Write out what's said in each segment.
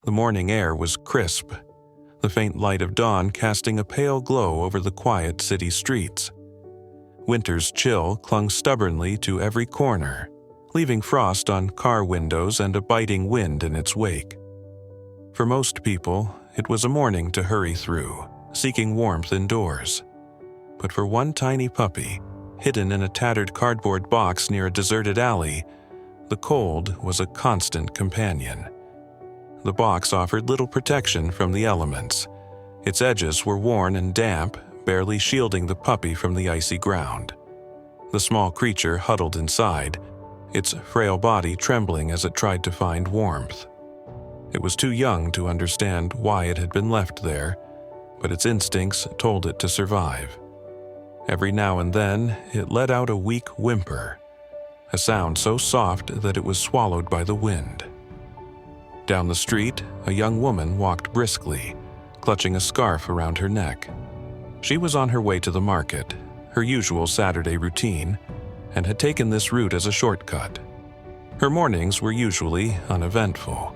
The morning air was crisp, the faint light of dawn casting a pale glow over the quiet city streets. Winter's chill clung stubbornly to every corner, leaving frost on car windows and a biting wind in its wake. For most people, it was a morning to hurry through, seeking warmth indoors. But for one tiny puppy, hidden in a tattered cardboard box near a deserted alley, the cold was a constant companion. The box offered little protection from the elements. Its edges were worn and damp, barely shielding the puppy from the icy ground. The small creature huddled inside, its frail body trembling as it tried to find warmth. It was too young to understand why it had been left there, but its instincts told it to survive. Every now and then, it let out a weak whimper, a sound so soft that it was swallowed by the wind. Down the street, a young woman walked briskly, clutching a scarf around her neck. She was on her way to the market, her usual Saturday routine, and had taken this route as a shortcut. Her mornings were usually uneventful,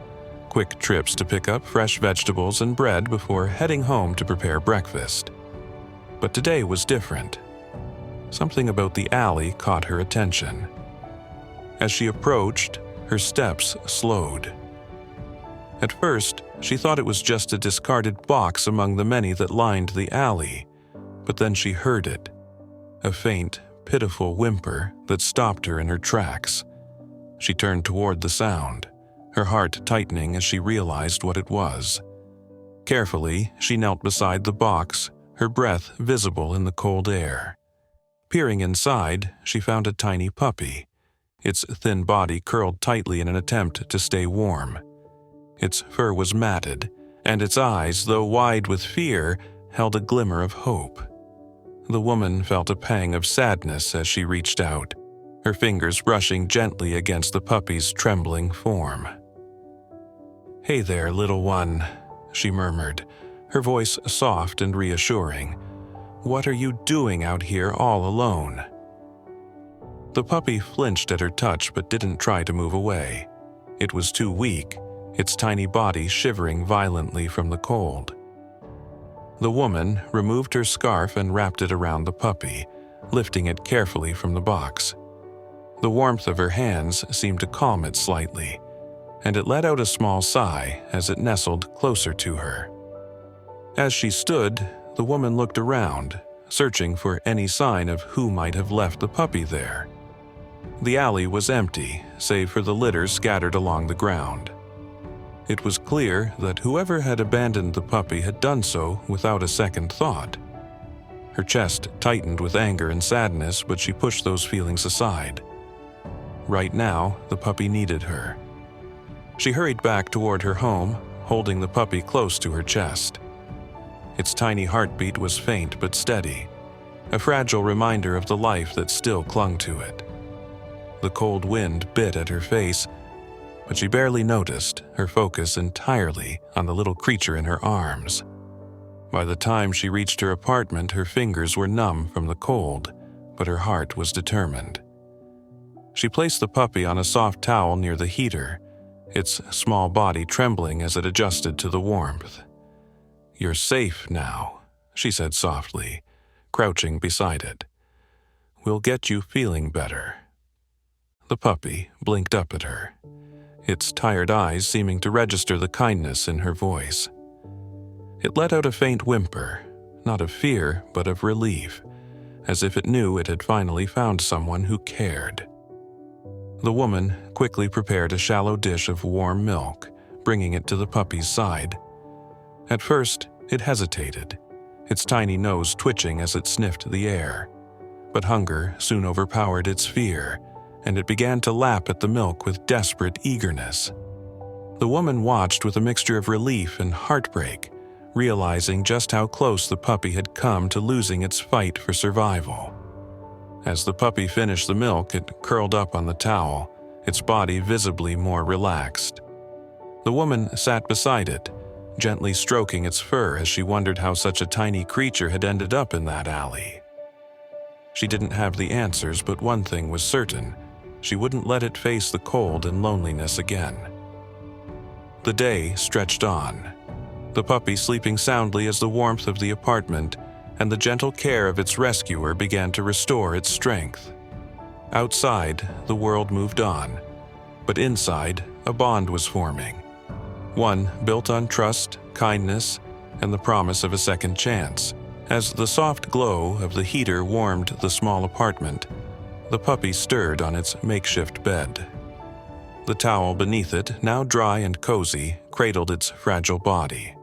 quick trips to pick up fresh vegetables and bread before heading home to prepare breakfast. But today was different. Something about the alley caught her attention. As she approached, her steps slowed. At first, she thought it was just a discarded box among the many that lined the alley, but then she heard it, a faint, pitiful whimper that stopped her in her tracks. She turned toward the sound, her heart tightening as she realized what it was. Carefully, she knelt beside the box, her breath visible in the cold air. Peering inside, she found a tiny puppy, its thin body curled tightly in an attempt to stay warm. Its fur was matted, and its eyes, though wide with fear, held a glimmer of hope. The woman felt a pang of sadness as she reached out, her fingers brushing gently against the puppy's trembling form. "Hey there, little one," she murmured, her voice soft and reassuring. "What are you doing out here all alone?" The puppy flinched at her touch but didn't try to move away. It was too weak, its tiny body shivering violently from the cold. The woman removed her scarf and wrapped it around the puppy, lifting it carefully from the box. The warmth of her hands seemed to calm it slightly, and it let out a small sigh as it nestled closer to her. As she stood, the woman looked around, searching for any sign of who might have left the puppy there. The alley was empty, save for the litter scattered along the ground. It was clear that whoever had abandoned the puppy had done so without a second thought. Her chest tightened with anger and sadness, but she pushed those feelings aside. Right now, the puppy needed her. She hurried back toward her home, holding the puppy close to her chest. Its tiny heartbeat was faint but steady, a fragile reminder of the life that still clung to it. The cold wind bit at her face, but she barely noticed, her focus entirely on the little creature in her arms. By the time she reached her apartment, her fingers were numb from the cold, but her heart was determined. She placed the puppy on a soft towel near the heater, its small body trembling as it adjusted to the warmth. "You're safe now," she said softly, crouching beside it. "We'll get you feeling better." The puppy blinked up at her, its tired eyes seeming to register the kindness in her voice. It let out a faint whimper, not of fear but of relief, as if it knew it had finally found someone who cared. The woman quickly prepared a shallow dish of warm milk, bringing it to the puppy's side. At first, it hesitated, its tiny nose twitching as it sniffed the air. But hunger soon overpowered its fear, and it began to lap at the milk with desperate eagerness. The woman watched with a mixture of relief and heartbreak, realizing just how close the puppy had come to losing its fight for survival. As the puppy finished the milk, it curled up on the towel, its body visibly more relaxed. The woman sat beside it, gently stroking its fur as she wondered how such a tiny creature had ended up in that alley. She didn't have the answers, but one thing was certain: she wouldn't let it face the cold and loneliness again. The day stretched on, the puppy sleeping soundly as the warmth of the apartment and the gentle care of its rescuer began to restore its strength. Outside, the world moved on, but inside, a bond was forming. One built on trust, kindness, and the promise of a second chance. As the soft glow of the heater warmed the small apartment, the puppy stirred on its makeshift bed. The towel beneath it, now dry and cozy, cradled its fragile body.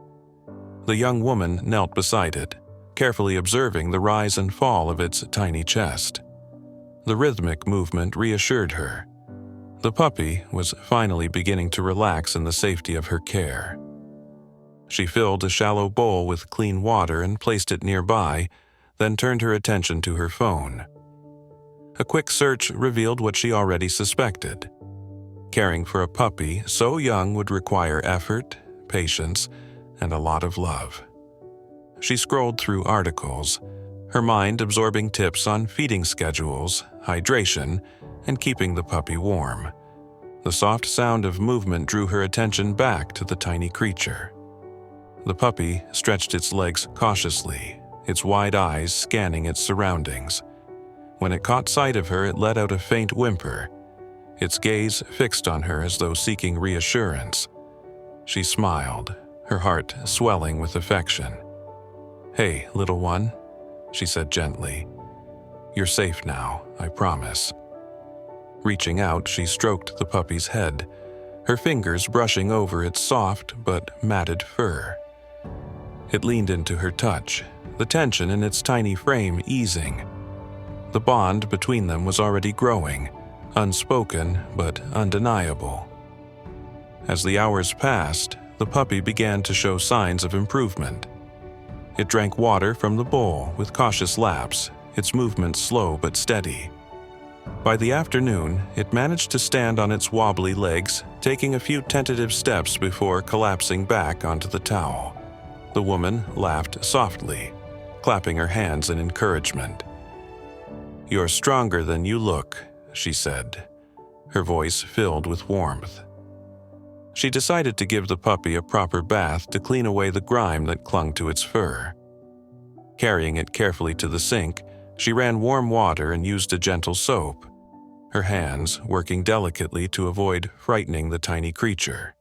The young woman knelt beside it, carefully observing the rise and fall of its tiny chest. The rhythmic movement reassured her. The puppy was finally beginning to relax in the safety of her care. She filled a shallow bowl with clean water and placed it nearby, then turned her attention to her phone. A quick search revealed what she already suspected. Caring for a puppy so young would require effort, patience, and a lot of love. She scrolled through articles, her mind absorbing tips on feeding schedules, hydration, and keeping the puppy warm. The soft sound of movement drew her attention back to the tiny creature. The puppy stretched its legs cautiously, its wide eyes scanning its surroundings. When it caught sight of her, it let out a faint whimper, its gaze fixed on her as though seeking reassurance. She smiled, her heart swelling with affection. "Hey, little one," she said gently. "You're safe now, I promise." Reaching out, she stroked the puppy's head, her fingers brushing over its soft but matted fur. It leaned into her touch, the tension in its tiny frame easing. The bond between them was already growing, unspoken but undeniable. As the hours passed, the puppy began to show signs of improvement. It drank water from the bowl with cautious laps, its movements slow but steady. By the afternoon, it managed to stand on its wobbly legs, taking a few tentative steps before collapsing back onto the towel. The woman laughed softly, clapping her hands in encouragement. "You're stronger than you look," she said, her voice filled with warmth. She decided to give the puppy a proper bath to clean away the grime that clung to its fur. Carrying it carefully to the sink, she ran warm water and used a gentle soap, her hands working delicately to avoid frightening the tiny creature.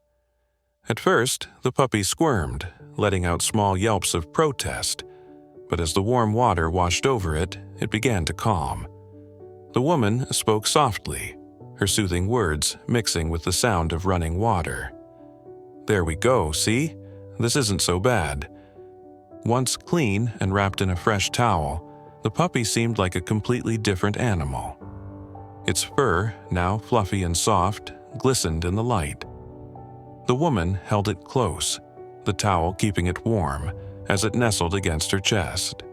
At first, the puppy squirmed, letting out small yelps of protest, but as the warm water washed over it, it began to calm. The woman spoke softly, her soothing words mixing with the sound of running water. "There we go, see? This isn't so bad." Once clean and wrapped in a fresh towel, the puppy seemed like a completely different animal. Its fur, now fluffy and soft, glistened in the light. The woman held it close, the towel keeping it warm as it nestled against her chest.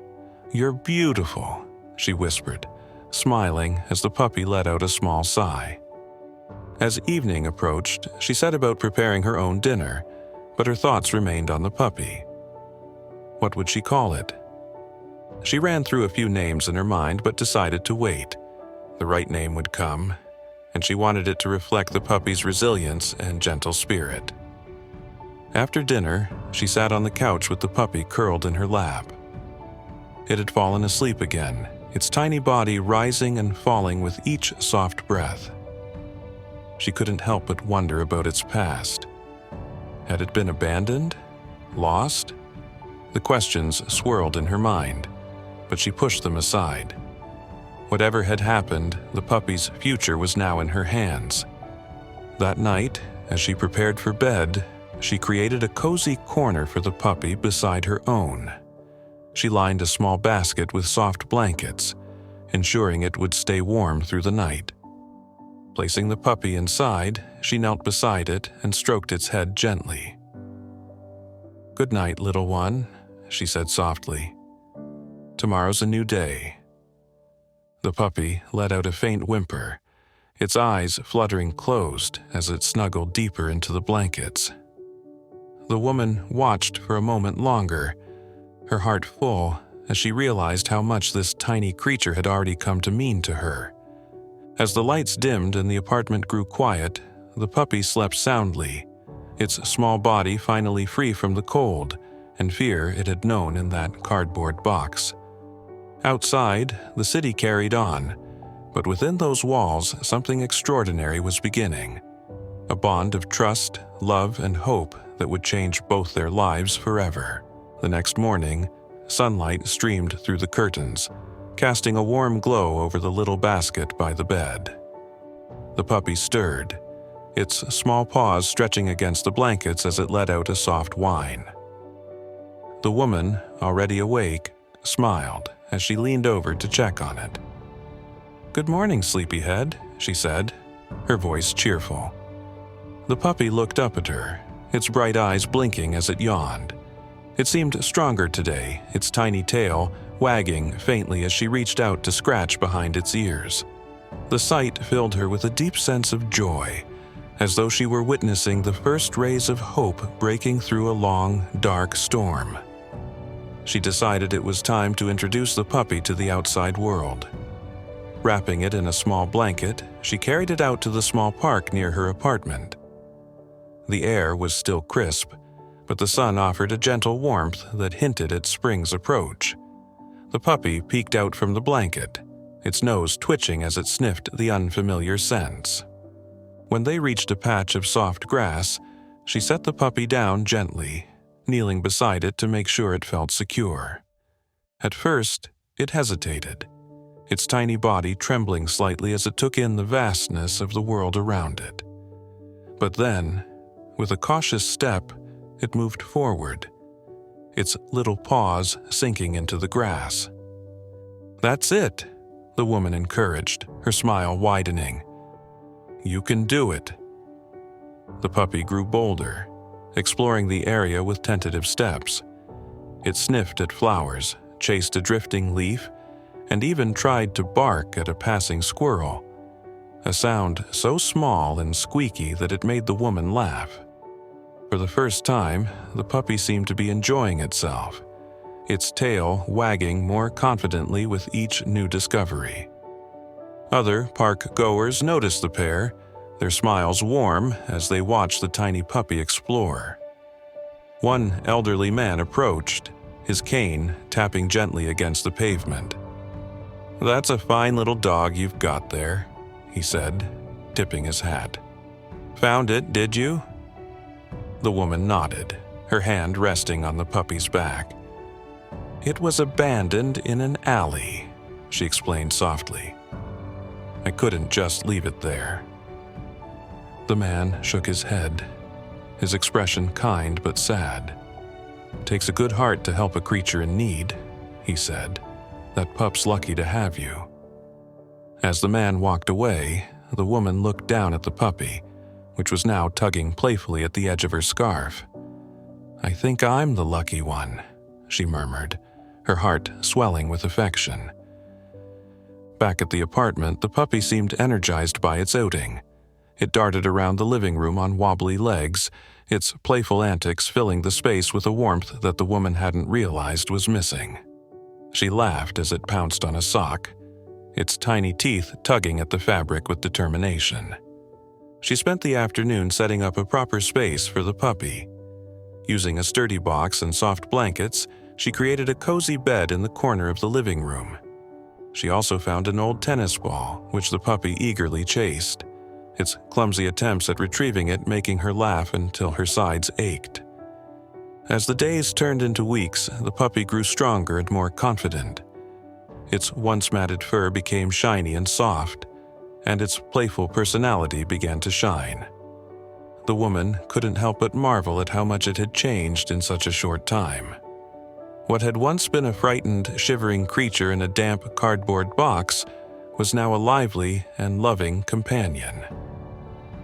"You're beautiful," she whispered, smiling as the puppy let out a small sigh. As evening approached, she set about preparing her own dinner, but her thoughts remained on the puppy. What would she call it? She ran through a few names in her mind but decided to wait. The right name would come, and she wanted it to reflect the puppy's resilience and gentle spirit. After dinner, she sat on the couch with the puppy curled in her lap. It had fallen asleep again, its tiny body rising and falling with each soft breath. She couldn't help but wonder about its past. Had it been abandoned? Lost? The questions swirled in her mind, but she pushed them aside. Whatever had happened, the puppy's future was now in her hands. That night, as she prepared for bed, she created a cozy corner for the puppy beside her own. She lined a small basket with soft blankets, ensuring it would stay warm through the night. Placing the puppy inside, she knelt beside it and stroked its head gently. "Good night, little one," she said softly. "Tomorrow's a new day." The puppy let out a faint whimper, its eyes fluttering closed as it snuggled deeper into the blankets. The woman watched for a moment longer, her heart full as she realized how much this tiny creature had already come to mean to her. As the lights dimmed and the apartment grew quiet, the puppy slept soundly, its small body finally free from the cold and fear it had known in that cardboard box. Outside, the city carried on, but within those walls something extraordinary was beginning. A bond of trust, love, and hope that would change both their lives forever. The next morning, sunlight streamed through the curtains, casting a warm glow over the little basket by the bed. The puppy stirred, its small paws stretching against the blankets as it let out a soft whine. The woman, already awake, smiled as she leaned over to check on it. "Good morning, sleepyhead," she said, her voice cheerful. The puppy looked up at her, its bright eyes blinking as it yawned. It seemed stronger today, its tiny tail wagging faintly as she reached out to scratch behind its ears. The sight filled her with a deep sense of joy, as though she were witnessing the first rays of hope breaking through a long, dark storm. She decided it was time to introduce the puppy to the outside world. Wrapping it in a small blanket, she carried it out to the small park near her apartment. The air was still crisp, but the sun offered a gentle warmth that hinted at spring's approach. The puppy peeked out from the blanket, its nose twitching as it sniffed the unfamiliar scents. When they reached a patch of soft grass, she set the puppy down gently, kneeling beside it to make sure it felt secure. At first, it hesitated, its tiny body trembling slightly as it took in the vastness of the world around it. But then, with a cautious step, it moved forward, its little paws sinking into the grass. "That's it," the woman encouraged, her smile widening. "You can do it." The puppy grew bolder, exploring the area with tentative steps. It sniffed at flowers, chased a drifting leaf, and even tried to bark at a passing squirrel, a sound so small and squeaky that it made the woman laugh. For the first time, the puppy seemed to be enjoying itself, its tail wagging more confidently with each new discovery. Other park goers noticed the pair, their smiles warm as they watched the tiny puppy explore. One elderly man approached, his cane tapping gently against the pavement. "That's a fine little dog you've got there," he said, tipping his hat. "Found it, did you?" The woman nodded, her hand resting on the puppy's back. "It was abandoned in an alley," she explained softly. "I couldn't just leave it there." The man shook his head, his expression kind but sad. "Takes a good heart to help a creature in need," he said. "That pup's lucky to have you." As the man walked away, the woman looked down at the puppy, which was now tugging playfully at the edge of her scarf. "I think I'm the lucky one," she murmured, her heart swelling with affection. Back at the apartment, the puppy seemed energized by its outing. It darted around the living room on wobbly legs, its playful antics filling the space with a warmth that the woman hadn't realized was missing. She laughed as it pounced on a sock, its tiny teeth tugging at the fabric with determination. She spent the afternoon setting up a proper space for the puppy. Using a sturdy box and soft blankets, she created a cozy bed in the corner of the living room. She also found an old tennis ball, which the puppy eagerly chased, its clumsy attempts at retrieving it making her laugh until her sides ached. As the days turned into weeks, the puppy grew stronger and more confident. Its once matted fur became shiny and soft, and its playful personality began to shine. The woman couldn't help but marvel at how much it had changed in such a short time. What had once been a frightened, shivering creature in a damp cardboard box was now a lively and loving companion.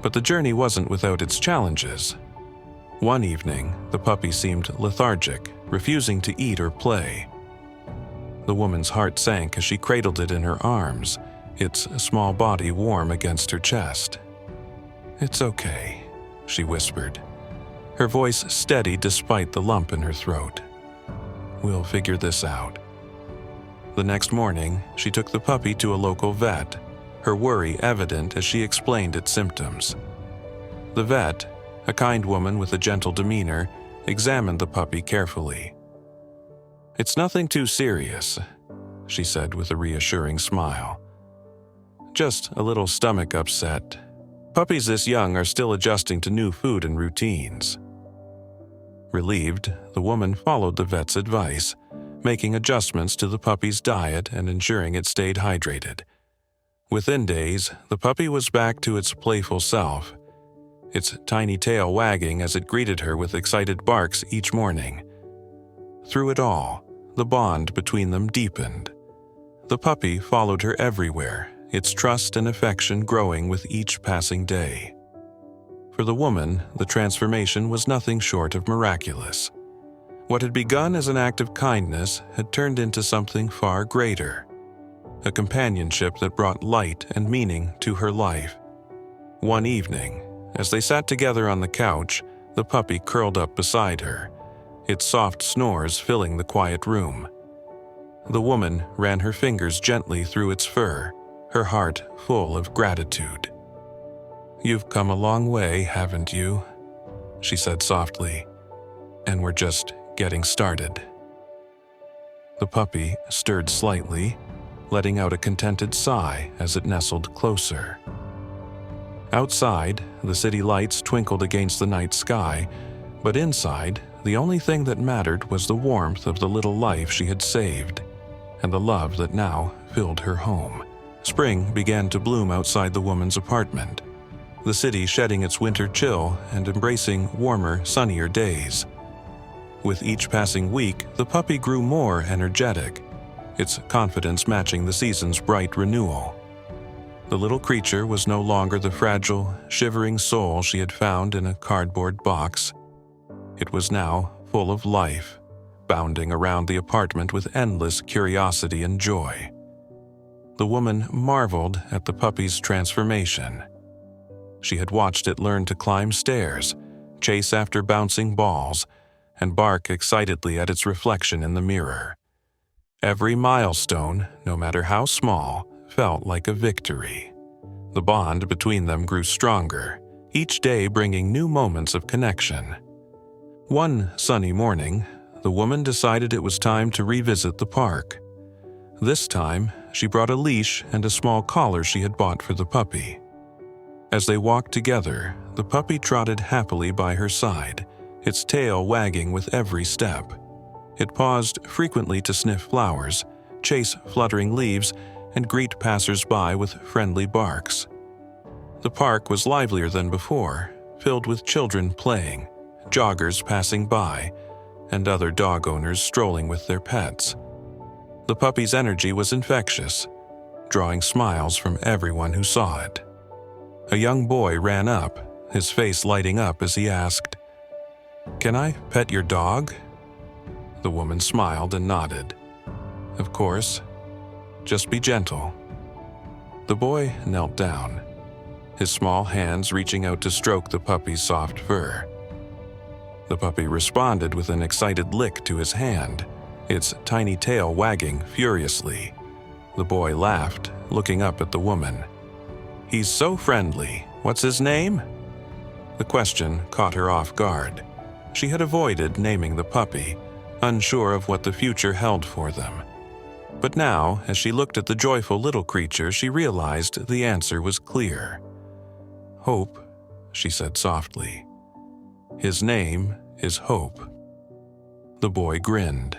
But the journey wasn't without its challenges. One evening, the puppy seemed lethargic, refusing to eat or play. The woman's heart sank as she cradled it in her arms, its small body warm against her chest. "It's okay," she whispered, her voice steady despite the lump in her throat. "We'll figure this out." The next morning, she took the puppy to a local vet, her worry evident as she explained its symptoms. The vet, A kind woman with a gentle demeanor examined the puppy carefully. "It's nothing too serious," she said with a reassuring smile. "Just a little stomach upset. Puppies this young are still adjusting to new food and routines." Relieved, the woman followed the vet's advice, making adjustments to the puppy's diet and ensuring it stayed hydrated. Within days, the puppy was back to its playful self, its tiny tail wagging as it greeted her with excited barks each morning. Through it all, the bond between them deepened. The puppy followed her everywhere, its trust and affection growing with each passing day. For the woman, the transformation was nothing short of miraculous. What had begun as an act of kindness had turned into something far greater, a companionship that brought light and meaning to her life. One evening, as they sat together on the couch, the puppy curled up beside her, its soft snores filling the quiet room. The woman ran her fingers gently through its fur, her heart full of gratitude. "You've come a long way, haven't you?" she said softly. "And we're just getting started." The puppy stirred slightly, letting out a contented sigh as it nestled closer. Outside, the city lights twinkled against the night sky, but inside, the only thing that mattered was the warmth of the little life she had saved, and the love that now filled her home. Spring began to bloom outside the woman's apartment, the city shedding its winter chill and embracing warmer, sunnier days. With each passing week, the puppy grew more energetic, its confidence matching the season's bright renewal. The little creature was no longer the fragile, shivering soul she had found in a cardboard box. It was now full of life, bounding around the apartment with endless curiosity and joy. The woman marveled at the puppy's transformation. She had watched it learn to climb stairs, chase after bouncing balls, and bark excitedly at its reflection in the mirror. Every milestone, no matter how small, felt like a victory. The bond between them grew stronger, each day bringing new moments of connection. One sunny morning, the woman decided it was time to revisit the park. This time, she brought a leash and a small collar she had bought for the puppy. As they walked together, the puppy trotted happily by her side, its tail wagging with every step. It paused frequently to sniff flowers, chase fluttering leaves, and greet passers-by with friendly barks. The park was livelier than before, filled with children playing, joggers passing by, and other dog owners strolling with their pets. The puppy's energy was infectious, drawing smiles from everyone who saw it. A young boy ran up, his face lighting up as he asked, "Can I pet your dog?" The woman smiled and nodded. "Of course. Just be gentle." The boy knelt down, his small hands reaching out to stroke the puppy's soft fur. The puppy responded with an excited lick to his hand, its tiny tail wagging furiously. The boy laughed, looking up at the woman. "He's so friendly. What's his name?" The question caught her off guard. She had avoided naming the puppy, unsure of what the future held for them. But now, as she looked at the joyful little creature, she realized the answer was clear. "Hope," she said softly. "His name is Hope." The boy grinned,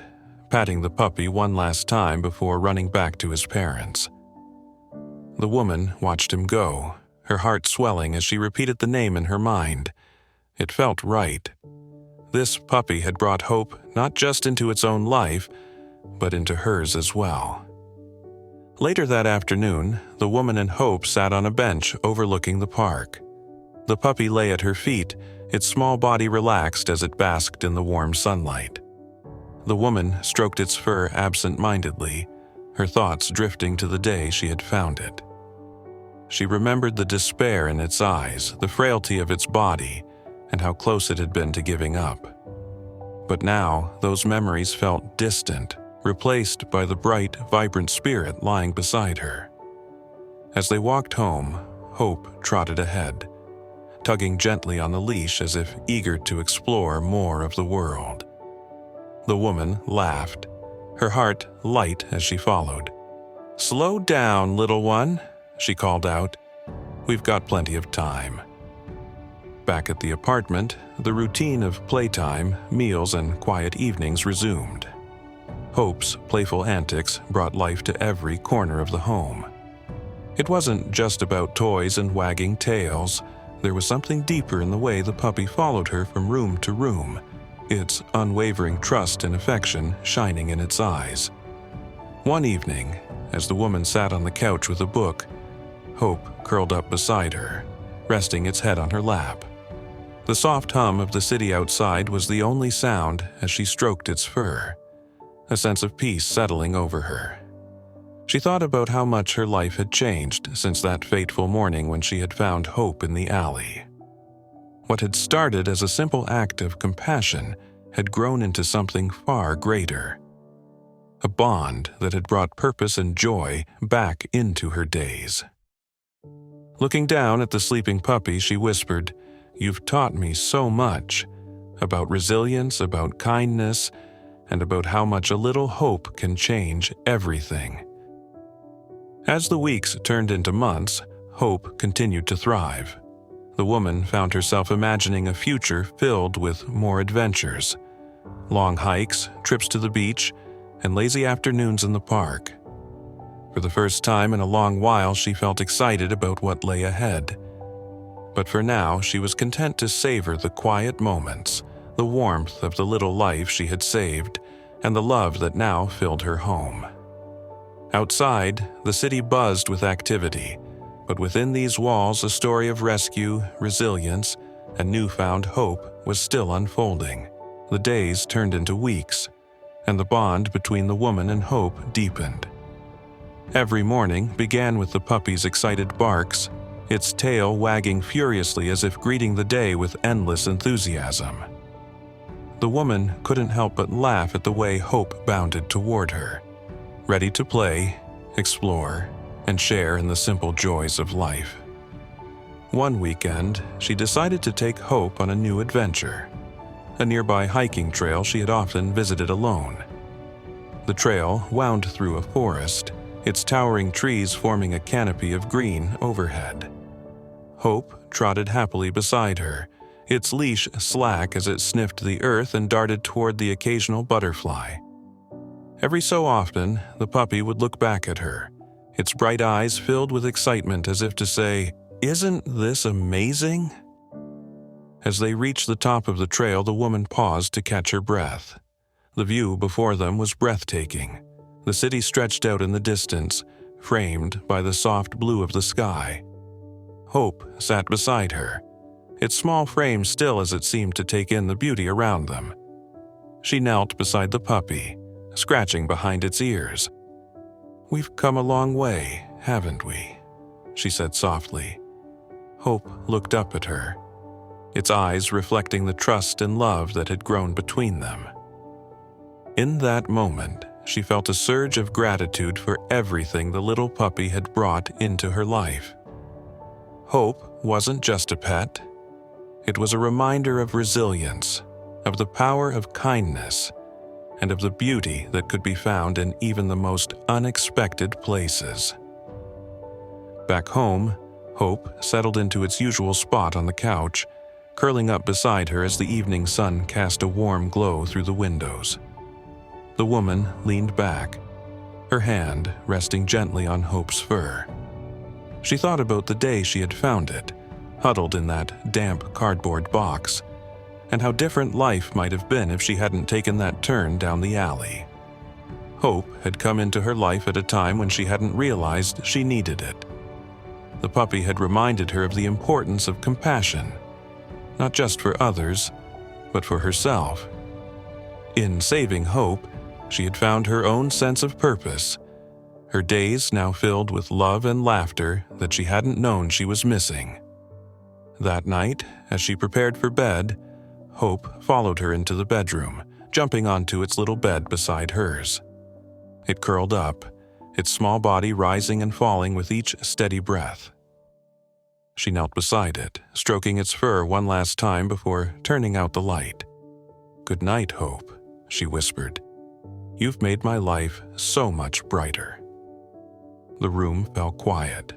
patting the puppy one last time before running back to his parents. The woman watched him go, her heart swelling as she repeated the name in her mind. It felt right. This puppy had brought hope not just into its own life, but into hers as well. Later that afternoon, the woman and Hope sat on a bench overlooking the park. The puppy lay at her feet, its small body relaxed as it basked in the warm sunlight. The woman stroked its fur absent-mindedly, her thoughts drifting to the day she had found it. She remembered the despair in its eyes, the frailty of its body, and how close it had been to giving up. But now, those memories felt distant, replaced by the bright, vibrant spirit lying beside her. As they walked home, Hope trotted ahead, tugging gently on the leash as if eager to explore more of the world. The woman laughed, her heart light as she followed. "Slow down, little one," she called out. "We've got plenty of time." Back at the apartment, the routine of playtime, meals, and quiet evenings resumed. Hope's playful antics brought life to every corner of the home. It wasn't just about toys and wagging tails. There was something deeper in the way the puppy followed her from room to room, its unwavering trust and affection shining in its eyes. One evening, as the woman sat on the couch with a book, Hope curled up beside her, resting its head on her lap. The soft hum of the city outside was the only sound as she stroked its fur, a sense of peace settling over her. She thought about how much her life had changed since that fateful morning when she had found Hope in the alley. What had started as a simple act of compassion had grown into something far greater. A bond that had brought purpose and joy back into her days. Looking down at the sleeping puppy, she whispered, "You've taught me so much, about resilience, about kindness, and about how much a little hope can change everything." As the weeks turned into months, Hope continued to thrive. The woman found herself imagining a future filled with more adventures. Long hikes, trips to the beach, and lazy afternoons in the park. For the first time in a long while, she felt excited about what lay ahead. But for now, she was content to savor the quiet moments, the warmth of the little life she had saved, and the love that now filled her home. Outside, the city buzzed with activity, but within these walls, a story of rescue, resilience, and newfound hope was still unfolding. The days turned into weeks, and the bond between the woman and Hope deepened. Every morning began with the puppy's excited barks, its tail wagging furiously as if greeting the day with endless enthusiasm. The woman couldn't help but laugh at the way Hope bounded toward her, ready to play, explore, and share in the simple joys of life. One weekend, she decided to take Hope on a new adventure, a nearby hiking trail she had often visited alone. The trail wound through a forest, its towering trees forming a canopy of green overhead. Hope trotted happily beside her, its leash slack as it sniffed the earth and darted toward the occasional butterfly. Every so often, the puppy would look back at her, its bright eyes filled with excitement as if to say, "Isn't this amazing?" As they reached the top of the trail, the woman paused to catch her breath. The view before them was breathtaking. The city stretched out in the distance, framed by the soft blue of the sky. Hope sat beside her, its small frame still as it seemed to take in the beauty around them. She knelt beside the puppy, scratching behind its ears. "We've come a long way, haven't we?" she said softly. Hope looked up at her, its eyes reflecting the trust and love that had grown between them. In that moment, she felt a surge of gratitude for everything the little puppy had brought into her life. Hope wasn't just a pet. It was a reminder of resilience, of the power of kindness, and of the beauty that could be found in even the most unexpected places. Back home, Hope settled into its usual spot on the couch, curling up beside her as the evening sun cast a warm glow through the windows. The woman leaned back, her hand resting gently on Hope's fur. She thought about the day she had found it, huddled in that damp cardboard box, and how different life might have been if she hadn't taken that turn down the alley. Hope had come into her life at a time when she hadn't realized she needed it. The puppy had reminded her of the importance of compassion, not just for others, but for herself. In saving Hope, she had found her own sense of purpose, her days now filled with love and laughter that she hadn't known she was missing. That night, as she prepared for bed, Hope followed her into the bedroom, jumping onto its little bed beside hers. It curled up, its small body rising and falling with each steady breath. She knelt beside it, stroking its fur one last time before turning out the light. "Good night, Hope," she whispered. "You've made my life so much brighter." The room fell quiet,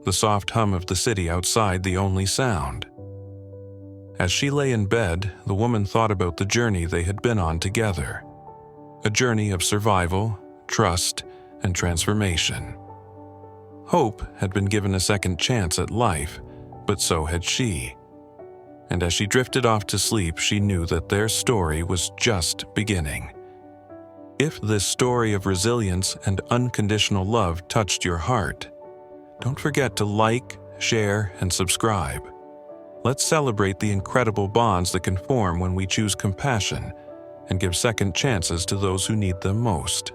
the soft hum of the city outside the only sound. As she lay in bed, the woman thought about the journey they had been on together. A journey of survival, trust, and transformation. Hope had been given a second chance at life, but so had she. And as she drifted off to sleep, she knew that their story was just beginning. If this story of resilience and unconditional love touched your heart, don't forget to like, share, and subscribe. Let's celebrate the incredible bonds that can form when we choose compassion and give second chances to those who need them most.